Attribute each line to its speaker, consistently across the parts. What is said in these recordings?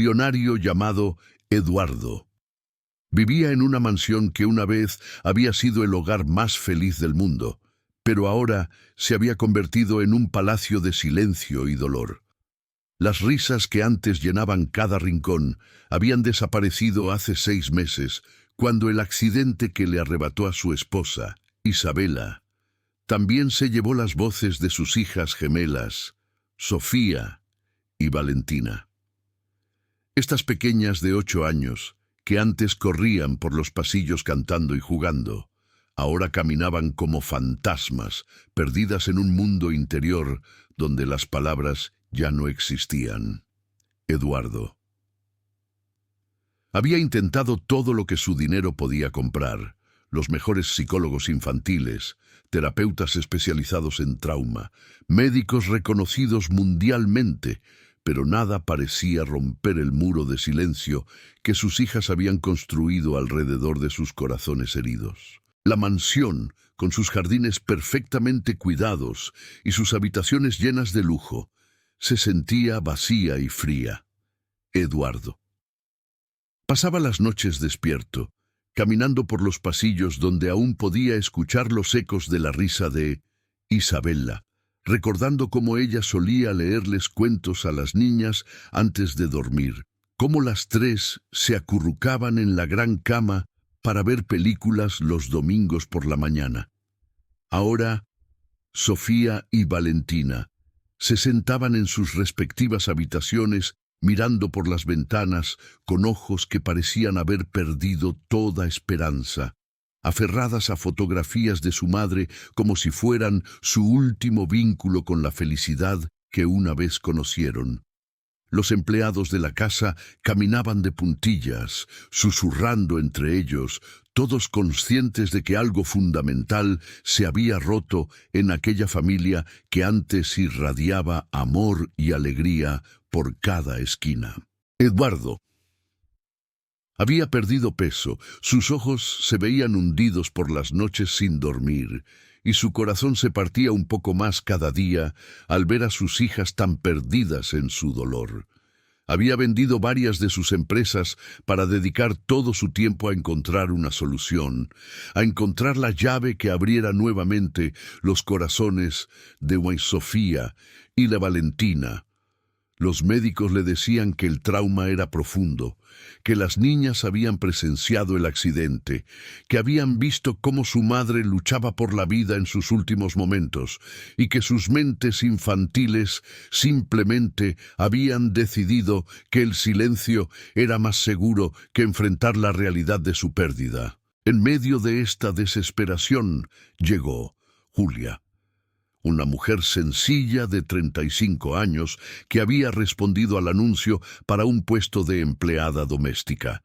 Speaker 1: millonario llamado Eduardo. Vivía en una mansión que una vez había sido el hogar más feliz del mundo, pero ahora se había convertido en un palacio de silencio y dolor. Las risas que antes llenaban cada rincón habían desaparecido hace 6 meses, cuando el accidente que le arrebató a su esposa, Isabela, también se llevó las voces de sus hijas gemelas, Sofía y Valentina. Estas pequeñas de 8 años, que antes corrían por los pasillos cantando y jugando, ahora caminaban como fantasmas, perdidas en un mundo interior donde las palabras ya no existían. Eduardo había intentado todo lo que su dinero podía comprar: los mejores psicólogos infantiles, terapeutas especializados en trauma, médicos reconocidos mundialmente, pero nada parecía romper el muro de silencio que sus hijas habían construido alrededor de sus corazones heridos. La mansión, con sus jardines perfectamente cuidados y sus habitaciones llenas de lujo, se sentía vacía y fría. Eduardo pasaba las noches despierto, caminando por los pasillos donde aún podía escuchar los ecos de la risa de Isabela, recordando cómo ella solía leerles cuentos a las niñas antes de dormir, cómo las 3 se acurrucaban en la gran cama para ver películas los domingos por la mañana. Ahora, Sofía y Valentina se sentaban en sus respectivas habitaciones mirando por las ventanas con ojos que parecían haber perdido toda esperanza, aferradas a fotografías de su madre como si fueran su último vínculo con la felicidad que una vez conocieron. Los empleados de la casa caminaban de puntillas, susurrando entre ellos, todos conscientes de que algo fundamental se había roto en aquella familia que antes irradiaba amor y alegría por cada esquina. Eduardo había perdido peso, sus ojos se veían hundidos por las noches sin dormir, y su corazón se partía un poco más cada día al ver a sus hijas tan perdidas en su dolor. Había vendido varias de sus empresas para dedicar todo su tiempo a encontrar una solución, a encontrar la llave que abriera nuevamente los corazones de Sofía y de Valentina. Los médicos le decían que el trauma era profundo, que las niñas habían presenciado el accidente, que habían visto cómo su madre luchaba por la vida en sus últimos momentos y que sus mentes infantiles simplemente habían decidido que el silencio era más seguro que enfrentar la realidad de su pérdida. En medio de esta desesperación llegó Julia, una mujer sencilla de 35 años que había respondido al anuncio para un puesto de empleada doméstica.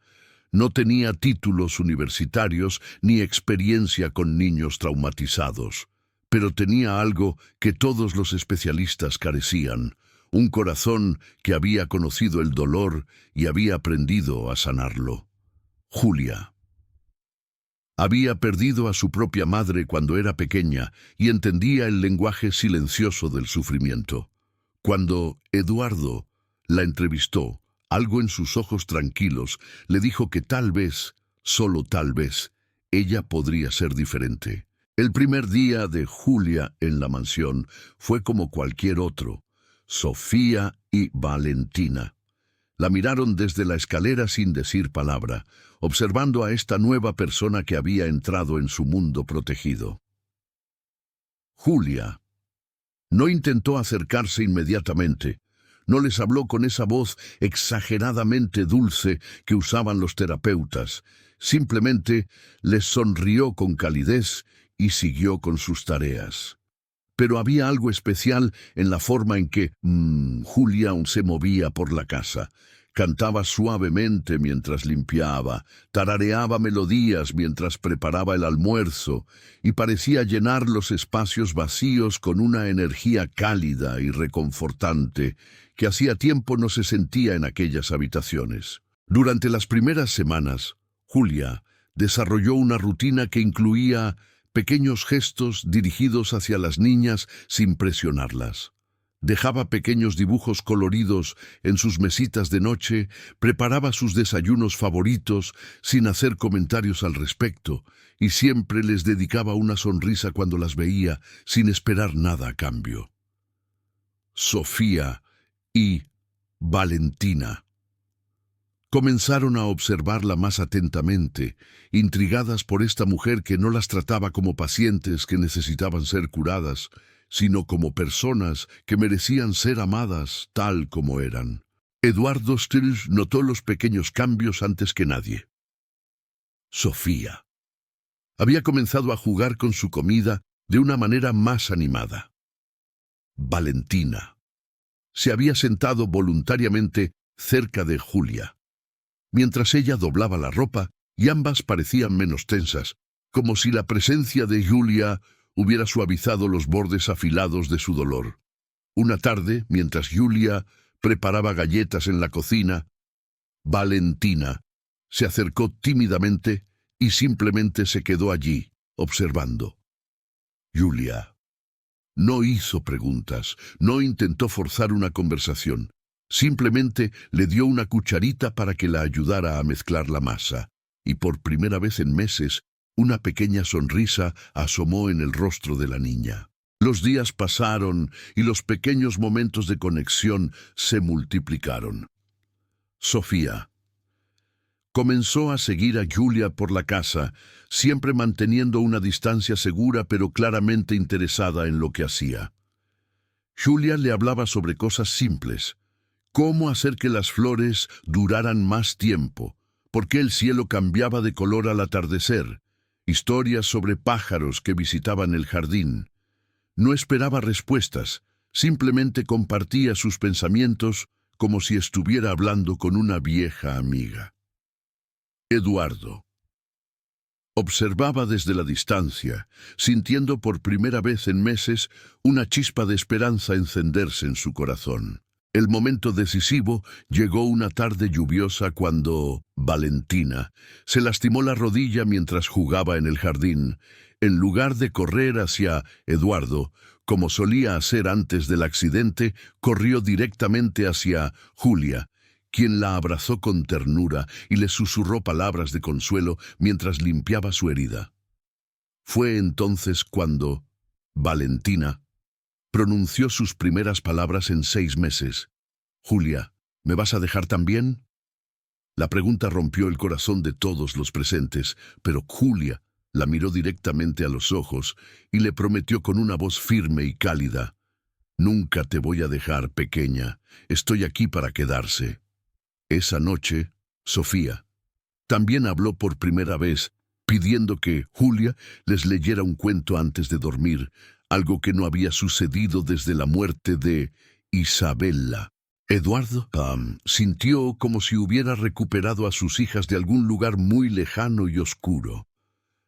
Speaker 1: No tenía títulos universitarios ni experiencia con niños traumatizados, pero tenía algo que todos los especialistas carecían: un corazón que había conocido el dolor y había aprendido a sanarlo. Julia había perdido a su propia madre cuando era pequeña y entendía el lenguaje silencioso del sufrimiento. Cuando Eduardo la entrevistó, algo en sus ojos tranquilos le dijo que tal vez, solo tal vez, ella podría ser diferente. El primer día de Julia en la mansión fue como cualquier otro. Sofía y Valentina la miraron desde la escalera sin decir palabra, observando a esta nueva persona que había entrado en su mundo protegido. Julia no intentó acercarse inmediatamente, no les habló con esa voz exageradamente dulce que usaban los terapeutas, simplemente les sonrió con calidez y siguió con sus tareas. Pero había algo especial en la forma en que Julia se movía por la casa. Cantaba suavemente mientras limpiaba, tarareaba melodías mientras preparaba el almuerzo y parecía llenar los espacios vacíos con una energía cálida y reconfortante que hacía tiempo no se sentía en aquellas habitaciones. Durante las primeras semanas, Julia desarrolló una rutina que incluía pequeños gestos dirigidos hacia las niñas sin presionarlas. Dejaba pequeños dibujos coloridos en sus mesitas de noche, preparaba sus desayunos favoritos sin hacer comentarios al respecto, y siempre les dedicaba una sonrisa cuando las veía, sin esperar nada a cambio. Sofía y Valentina comenzaron a observarla más atentamente, intrigadas por esta mujer que no las trataba como pacientes que necesitaban ser curadas, sino como personas que merecían ser amadas tal como eran. Eduardo Stills notó los pequeños cambios antes que nadie. Sofía había comenzado a jugar con su comida de una manera más animada. Valentina se había sentado voluntariamente cerca de Julia, mientras ella doblaba la ropa, y ambas parecían menos tensas, como si la presencia de Julia hubiera suavizado los bordes afilados de su dolor. Una tarde, mientras Julia preparaba galletas en la cocina, Valentina se acercó tímidamente y simplemente se quedó allí, observando. Julia no hizo preguntas, no intentó forzar una conversación. Simplemente le dio una cucharita para que la ayudara a mezclar la masa, y por primera vez en meses, una pequeña sonrisa asomó en el rostro de la niña. Los días pasaron y los pequeños momentos de conexión se multiplicaron. Sofía comenzó a seguir a Julia por la casa, siempre manteniendo una distancia segura pero claramente interesada en lo que hacía. Julia le hablaba sobre cosas simples: cómo hacer que las flores duraran más tiempo, por qué el cielo cambiaba de color al atardecer, historias sobre pájaros que visitaban el jardín. No esperaba respuestas, simplemente compartía sus pensamientos como si estuviera hablando con una vieja amiga. Eduardo observaba desde la distancia, sintiendo por primera vez en meses una chispa de esperanza encenderse en su corazón. El momento decisivo llegó una tarde lluviosa cuando Valentina se lastimó la rodilla mientras jugaba en el jardín. En lugar de correr hacia Eduardo, como solía hacer antes del accidente, corrió directamente hacia Julia, quien la abrazó con ternura y le susurró palabras de consuelo mientras limpiaba su herida. Fue entonces cuando Valentina pronunció sus primeras palabras en 6 meses. «Julia, ¿me vas a dejar también?» La pregunta rompió el corazón de todos los presentes, pero Julia la miró directamente a los ojos y le prometió con una voz firme y cálida: «Nunca te voy a dejar, pequeña. Estoy aquí para quedarse». Esa noche, Sofía también habló por primera vez, pidiendo que Julia les leyera un cuento antes de dormir, algo que no había sucedido desde la muerte de Isabella. Eduardo sintió como si hubiera recuperado a sus hijas de algún lugar muy lejano y oscuro.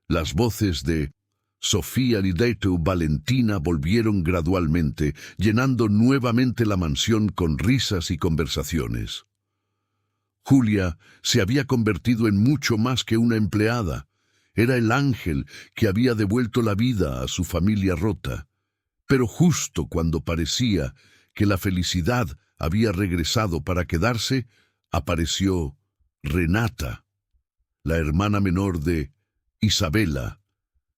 Speaker 1: Las voces de Sofía y de Valentina volvieron gradualmente, llenando nuevamente la mansión con risas y conversaciones. Julia se había convertido en mucho más que una empleada. Era el ángel que había devuelto la vida a su familia rota. Pero justo cuando parecía que la felicidad había regresado para quedarse, apareció Renata, la hermana menor de Isabella,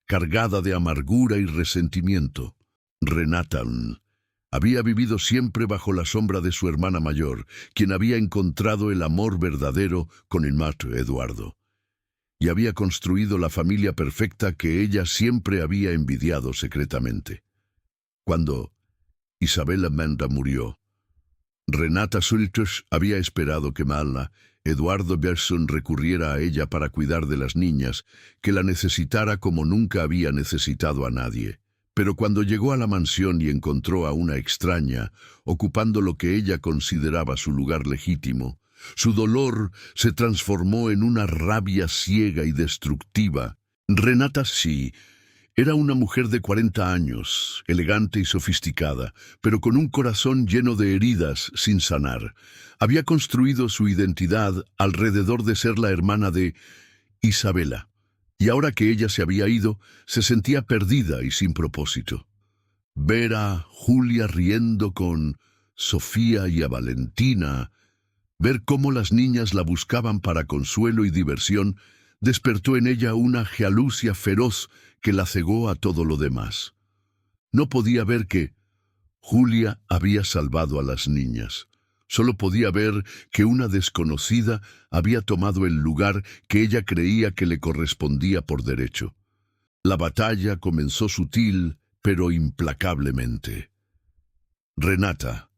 Speaker 1: cargada de amargura y resentimiento. Renata había vivido siempre bajo la sombra de su hermana mayor, quien había encontrado el amor verdadero con el maestro Eduardo, y había construido la familia perfecta que ella siempre había envidiado secretamente. Cuando Isabella Menda murió, Renata Sulters había esperado que Malna, Eduardo Berson, recurriera a ella para cuidar de las niñas, que la necesitara como nunca había necesitado a nadie. Pero cuando llegó a la mansión y encontró a una extraña, ocupando lo que ella consideraba su lugar legítimo, su dolor se transformó en una rabia ciega y destructiva. Renata sí era una mujer de 40 años, elegante y sofisticada, pero con un corazón lleno de heridas sin sanar. Había construido su identidad alrededor de ser la hermana de Isabella, y ahora que ella se había ido, se sentía perdida y sin propósito. Ver a Julia riendo con Sofía y a Valentina, ver cómo las niñas la buscaban para consuelo y diversión, despertó en ella una gealucia feroz que la cegó a todo lo demás. No podía ver que Julia había salvado a las niñas. Solo podía ver que una desconocida había tomado el lugar que ella creía que le correspondía por derecho. La batalla comenzó sutil, pero implacablemente. Renata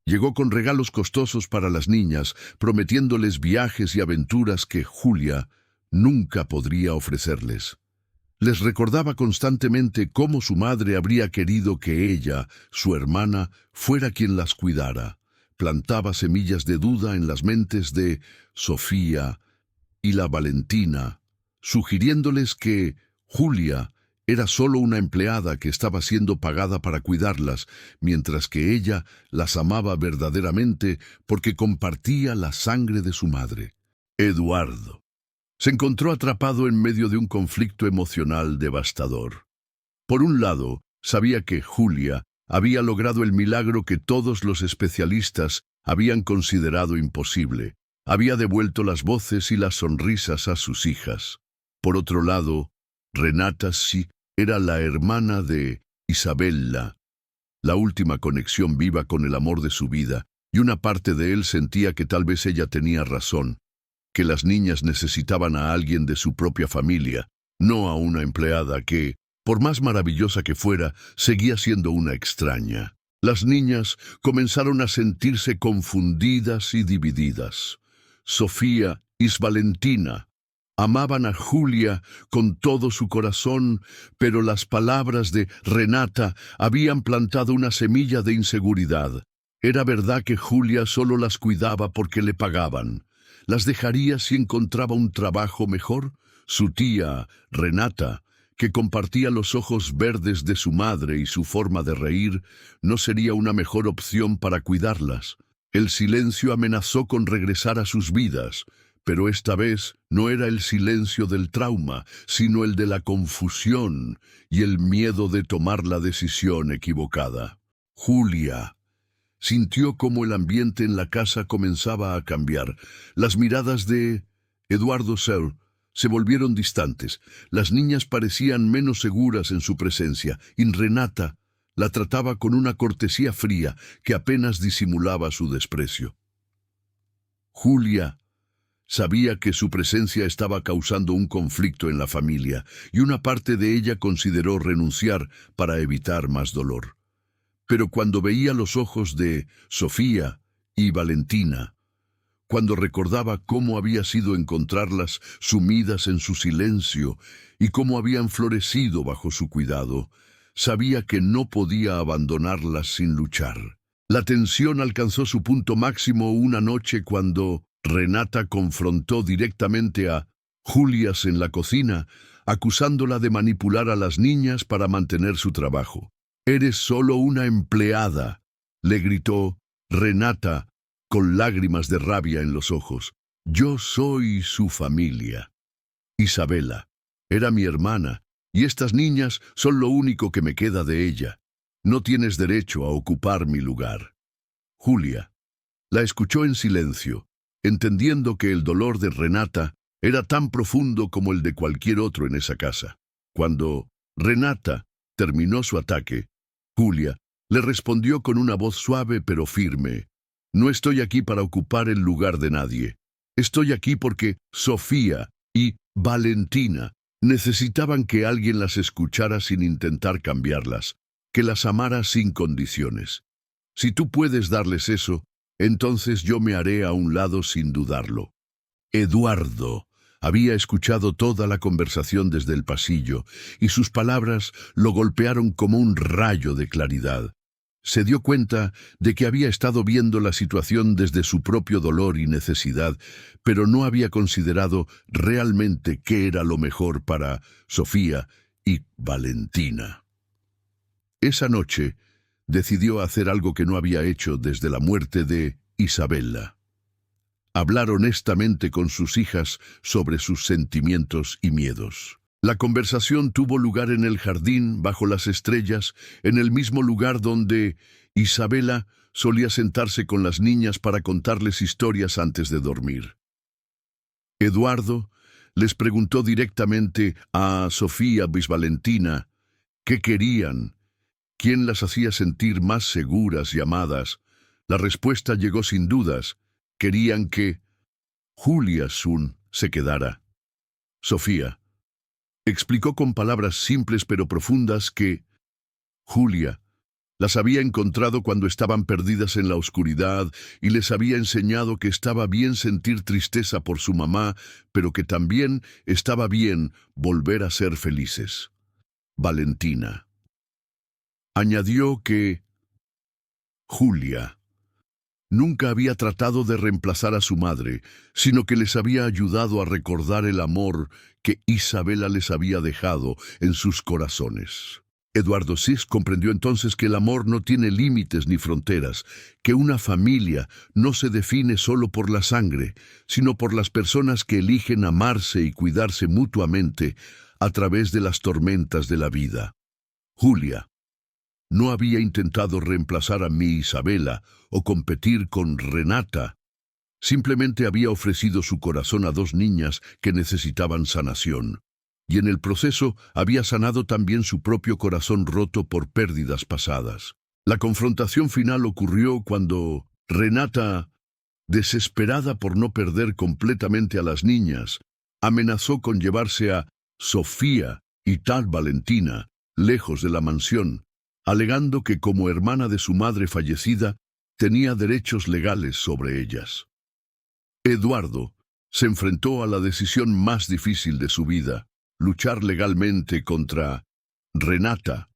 Speaker 1: llegó con regalos costosos para las niñas, prometiéndoles viajes y aventuras que Julia nunca podría ofrecerles. Les recordaba constantemente cómo su madre habría querido que ella, su hermana, fuera quien las cuidara. Plantaba semillas de duda en las mentes de Sofía y la Valentina, sugiriéndoles que Julia era solo una empleada que estaba siendo pagada para cuidarlas, mientras que ella las amaba verdaderamente porque compartía la sangre de su madre. Eduardo se encontró atrapado en medio de un conflicto emocional devastador. Por un lado, sabía que Julia había logrado el milagro que todos los especialistas habían considerado imposible. Había devuelto las voces y las sonrisas a sus hijas. Por otro lado, Renata sí era la hermana de Isabella, la última conexión viva con el amor de su vida, y una parte de él sentía que tal vez ella tenía razón, que las niñas necesitaban a alguien de su propia familia, no a una empleada que, por más maravillosa que fuera, seguía siendo una extraña. Las niñas comenzaron a sentirse confundidas y divididas. Sofía y Valentina amaban a Julia con todo su corazón, pero las palabras de Renata habían plantado una semilla de inseguridad. Era verdad que Julia solo las cuidaba porque le pagaban. ¿Las dejaría si encontraba un trabajo mejor? Su tía, Renata, que compartía los ojos verdes de su madre y su forma de reír, no sería una mejor opción para cuidarlas. El silencio amenazó con regresar a sus vidas, pero esta vez no era el silencio del trauma, sino el de la confusión y el miedo de tomar la decisión equivocada. Julia sintió cómo el ambiente en la casa comenzaba a cambiar. Las miradas de Eduardo Searle se volvieron distantes. Las niñas parecían menos seguras en su presencia, y Renata la trataba con una cortesía fría que apenas disimulaba su desprecio. Julia sabía que su presencia estaba causando un conflicto en la familia, y una parte de ella consideró renunciar para evitar más dolor. Pero cuando veía los ojos de Sofía y Valentina, cuando recordaba cómo había sido encontrarlas sumidas en su silencio y cómo habían florecido bajo su cuidado, sabía que no podía abandonarlas sin luchar. La tensión alcanzó su punto máximo una noche cuando Renata confrontó directamente a Julia en la cocina, acusándola de manipular a las niñas para mantener su trabajo. «Eres solo una empleada», le gritó Renata con lágrimas de rabia en los ojos. «Yo soy su familia. Isabella era mi hermana, y estas niñas son lo único que me queda de ella. No tienes derecho a ocupar mi lugar». Julia la escuchó en silencio, entendiendo que el dolor de Renata era tan profundo como el de cualquier otro en esa casa. Cuando Renata terminó su ataque, Julia le respondió con una voz suave pero firme: «No estoy aquí para ocupar el lugar de nadie. Estoy aquí porque Sofía y Valentina necesitaban que alguien las escuchara sin intentar cambiarlas, que las amara sin condiciones. Si tú puedes darles eso, entonces yo me haré a un lado sin dudarlo». Eduardo había escuchado toda la conversación desde el pasillo, y sus palabras lo golpearon como un rayo de claridad. Se dio cuenta de que había estado viendo la situación desde su propio dolor y necesidad, pero no había considerado realmente qué era lo mejor para Sofía y Valentina. Esa noche decidió hacer algo que no había hecho desde la muerte de Isabella: hablar honestamente con sus hijas sobre sus sentimientos y miedos. La conversación tuvo lugar en el jardín, bajo las estrellas, en el mismo lugar donde Isabela solía sentarse con las niñas para contarles historias antes de dormir. Eduardo les preguntó directamente a Sofía y Valentina qué querían, quién las hacía sentir más seguras y amadas. La respuesta llegó sin dudas. Querían que Julia Sun se quedara. Sofía explicó con palabras simples pero profundas que Julia las había encontrado cuando estaban perdidas en la oscuridad y les había enseñado que estaba bien sentir tristeza por su mamá, pero que también estaba bien volver a ser felices. Valentina añadió que Julia nunca había tratado de reemplazar a su madre, sino que les había ayudado a recordar el amor que Isabela les había dejado en sus corazones. Eduardo Sis comprendió entonces que el amor no tiene límites ni fronteras, que una familia no se define solo por la sangre, sino por las personas que eligen amarse y cuidarse mutuamente a través de las tormentas de la vida. Julia no había intentado reemplazar a mi Isabela o competir con Renata. Simplemente había ofrecido su corazón a dos niñas que necesitaban sanación. Y en el proceso había sanado también su propio corazón roto por pérdidas pasadas. La confrontación final ocurrió cuando Renata, desesperada por no perder completamente a las niñas, amenazó con llevarse a Sofía y tal Valentina lejos de la mansión, alegando que como hermana de su madre fallecida, tenía derechos legales sobre ellas. Eduardo se enfrentó a la decisión más difícil de su vida: luchar legalmente contra Renata,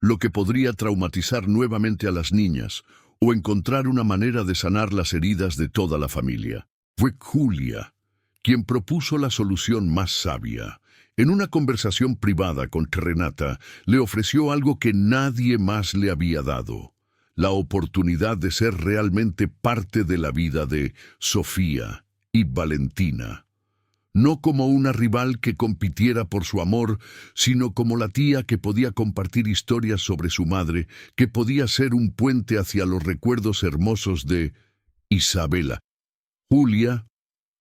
Speaker 1: lo que podría traumatizar nuevamente a las niñas, o encontrar una manera de sanar las heridas de toda la familia. Fue Julia quien propuso la solución más sabia. En una conversación privada con Renata, le ofreció algo que nadie más le había dado: la oportunidad de ser realmente parte de la vida de Sofía y Valentina. No como una rival que compitiera por su amor, sino como la tía que podía compartir historias sobre su madre, que podía ser un puente hacia los recuerdos hermosos de Isabela. Julia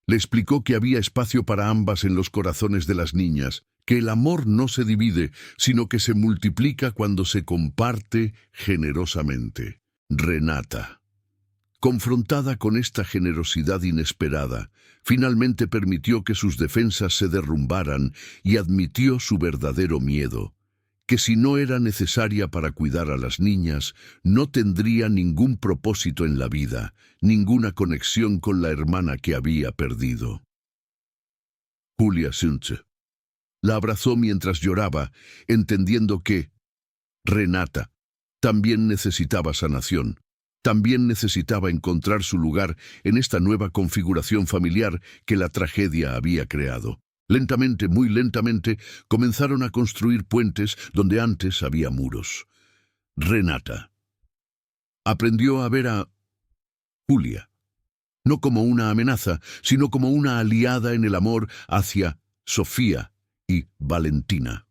Speaker 1: le explicó que había espacio para ambas en los corazones de las niñas, que el amor no se divide, sino que se multiplica cuando se comparte generosamente. Renata, confrontada con esta generosidad inesperada, finalmente permitió que sus defensas se derrumbaran y admitió su verdadero miedo: que si no era necesaria para cuidar a las niñas, no tendría ningún propósito en la vida, ninguna conexión con la hermana que había perdido. Julia Sunce la abrazó mientras lloraba, entendiendo que Renata también necesitaba sanación, también necesitaba encontrar su lugar en esta nueva configuración familiar que la tragedia había creado. Lentamente, muy lentamente, comenzaron a construir puentes donde antes había muros. Renata aprendió a ver a Julia no como una amenaza, sino como una aliada en el amor hacia Sofía y Valentina.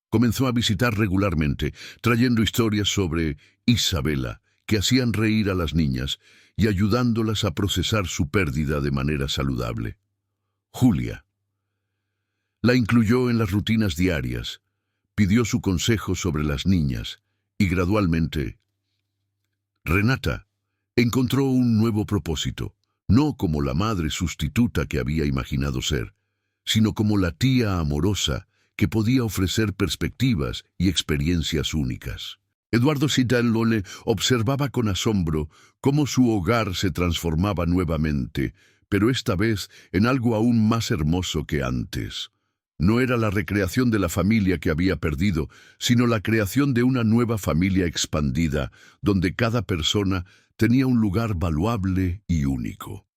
Speaker 1: Comenzó a visitar regularmente, trayendo historias sobre Isabela que hacían reír a las niñas y ayudándolas a procesar su pérdida de manera saludable. Julia la incluyó en las rutinas diarias, pidió su consejo sobre las niñas y gradualmente Renata encontró un nuevo propósito, no como la madre sustituta que había imaginado ser, sino como la tía amorosa que podía ofrecer perspectivas y experiencias únicas. Eduardo Sitalone observaba con asombro cómo su hogar se transformaba nuevamente, pero esta vez en algo aún más hermoso que antes. No era la recreación de la familia que había perdido, sino la creación de una nueva familia expandida, donde cada persona tenía un lugar valuable y único.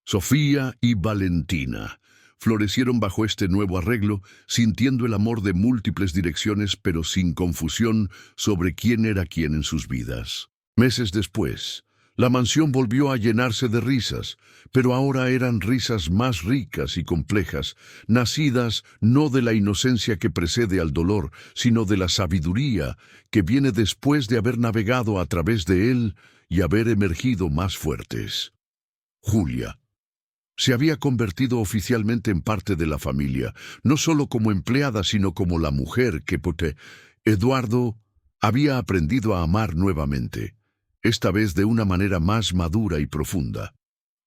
Speaker 1: Sofía y Valentina florecieron bajo este nuevo arreglo, sintiendo el amor de múltiples direcciones, pero sin confusión sobre quién era quién en sus vidas. Meses después, La mansión volvió a llenarse de risas, pero ahora eran risas más ricas y complejas, nacidas no de la inocencia que precede al dolor, sino de la sabiduría que viene después de haber navegado a través de él y haber emergido más fuertes. Julia se había convertido oficialmente en parte de la familia, no solo como empleada, sino como la mujer que Eduardo había aprendido a amar nuevamente, esta vez de una manera más madura y profunda.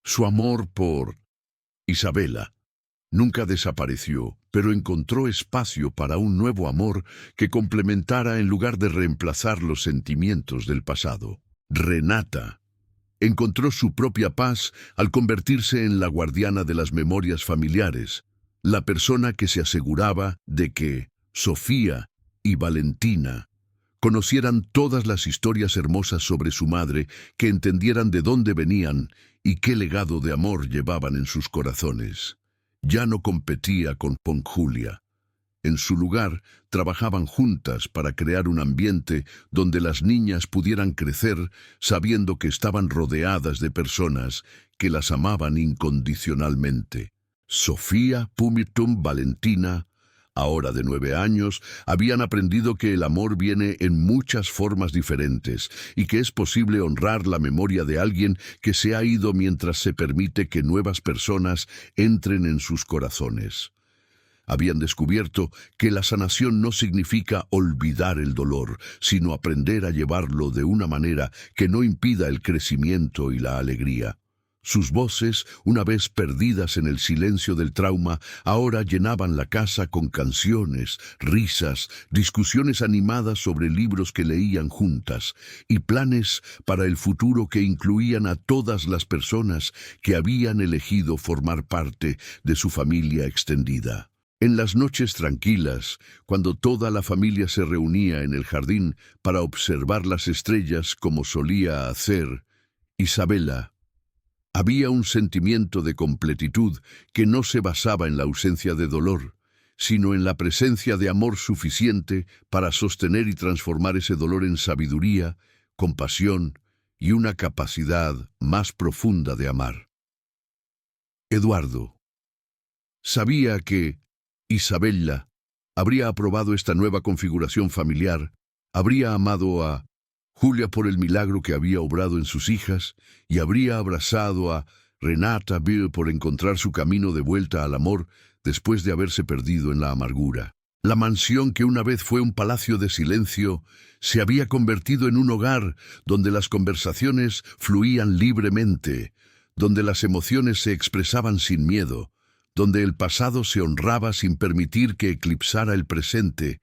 Speaker 1: Su amor por Isabela nunca desapareció, pero encontró espacio para un nuevo amor que complementara en lugar de reemplazar los sentimientos del pasado. Renata encontró su propia paz al convertirse en la guardiana de las memorias familiares, la persona que se aseguraba de que Sofía y Valentina conocieran todas las historias hermosas sobre su madre, que entendieran de dónde venían y qué legado de amor llevaban en sus corazones. Ya no competía con Julia. En su lugar, trabajaban juntas para crear un ambiente donde las niñas pudieran crecer sabiendo que estaban rodeadas de personas que las amaban incondicionalmente. Sofía, Pumitum, Valentina, ahora de 9 años, habían aprendido que el amor viene en muchas formas diferentes y que es posible honrar la memoria de alguien que se ha ido mientras se permite que nuevas personas entren en sus corazones. Habían descubierto que la sanación no significa olvidar el dolor, sino aprender a llevarlo de una manera que no impida el crecimiento y la alegría. Sus voces, una vez perdidas en el silencio del trauma, ahora llenaban la casa con canciones, risas, discusiones animadas sobre libros que leían juntas y planes para el futuro que incluían a todas las personas que habían elegido formar parte de su familia extendida. En las noches tranquilas, cuando toda la familia se reunía en el jardín para observar las estrellas como solía hacer Isabela, había un sentimiento de completitud que no se basaba en la ausencia de dolor, sino en la presencia de amor suficiente para sostener y transformar ese dolor en sabiduría, compasión y una capacidad más profunda de amar. Eduardo sabía que Isabela habría aprobado esta nueva configuración familiar, habría amado a Julia por el milagro que había obrado en sus hijas y habría abrazado a Renata Bill por encontrar su camino de vuelta al amor después de haberse perdido en la amargura. La mansión que una vez fue un palacio de silencio se había convertido en un hogar donde las conversaciones fluían libremente, donde las emociones se expresaban sin miedo, donde el pasado se honraba sin permitir que eclipsara el presente,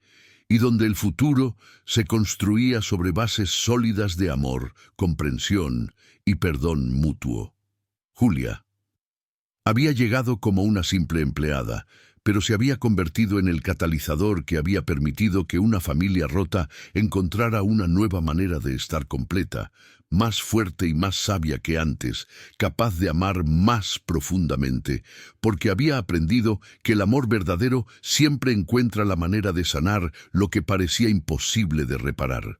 Speaker 1: y donde el futuro se construía sobre bases sólidas de amor, comprensión y perdón mutuo. Julia había llegado como una simple empleada, pero se había convertido en el catalizador que había permitido que una familia rota encontrara una nueva manera de estar completa, más fuerte y más sabia que antes, capaz de amar más profundamente, porque había aprendido que el amor verdadero siempre encuentra la manera de sanar lo que parecía imposible de reparar.